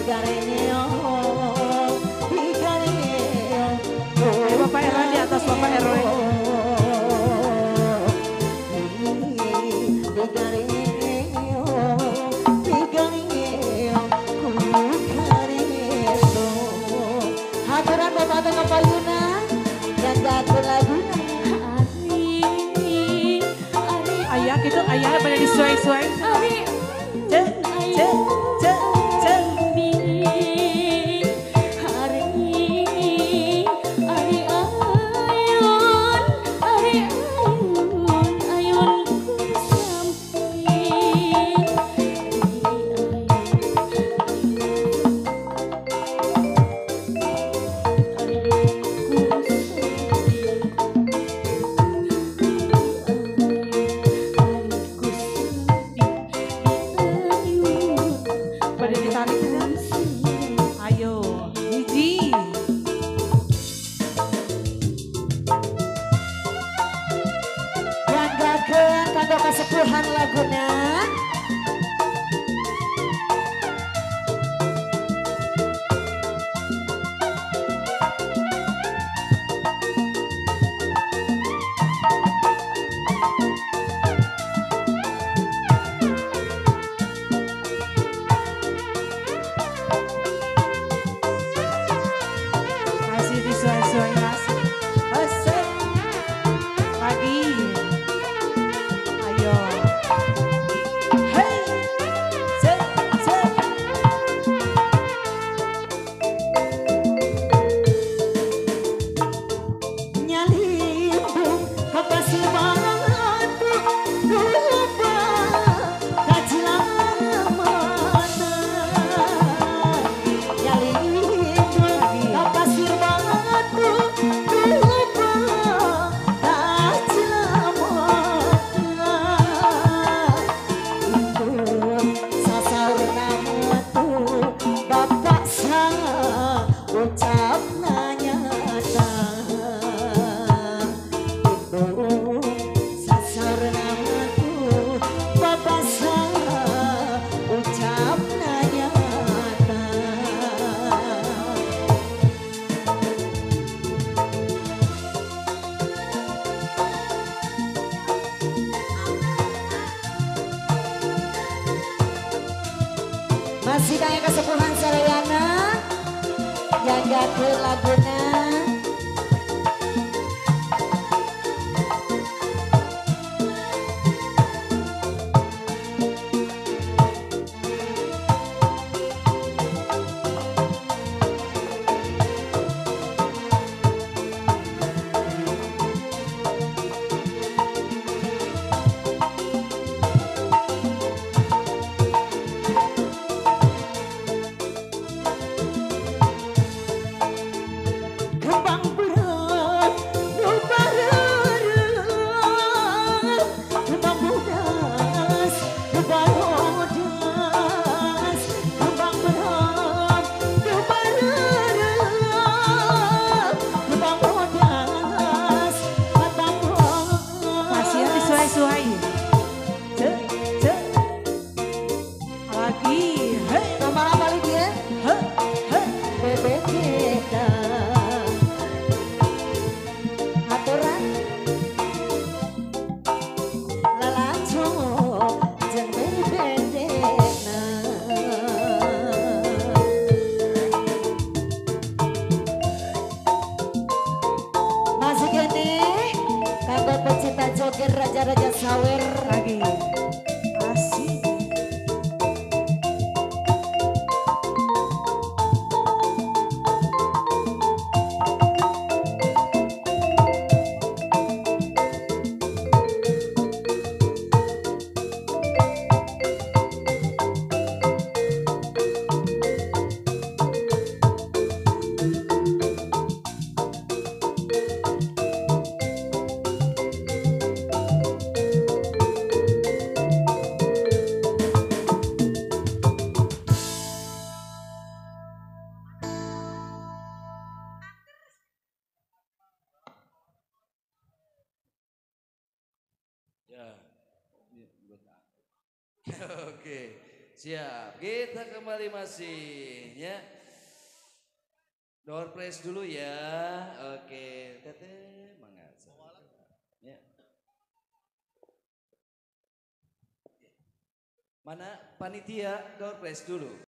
Bapak RW di atas Bapak RW. Haturan Bapak Tengah Payuna dan jatuh laguna. Ayah gitu, ayah pada disuai-suai. Cek, cek, cek, cek. Pada ditarik kan? Ayo, hiji. Langgakeun kanggo kasepuhan laguna. Masih disuai-suai mas. Asik. Lagi. Ayo. Hey. Cek, cek. Nyalimbung kapasi batu lupa kacilamana. Nyalimbung kapasi batu lupa kacilamana. Itu sasar nama tu bapak sang ucap nyata. Sasar nama tu bapak sang ucap nyata. Masih kaya kesepuhan Sarayana yang ke laguna. Kembang berat, lupa rerek. Kembang budas, lupa rodas. Kembang berat, lupa rerek. Kembang budas, mata Masih ya disuai-suai. Cek, cek. Lagi. Hey. Nama apa lagi ya? He, he. Bebek kita. Aturan lalaco jeung bebekna. Masih gini kanggo pecinta joget raja-raja sawer. Lagi. Asik. Ya, ini buat aku. Oke. siap. Kita kembali masih ya. Door prize dulu ya. Oke, teteh mangat. Ya. Mana panitia door prize dulu.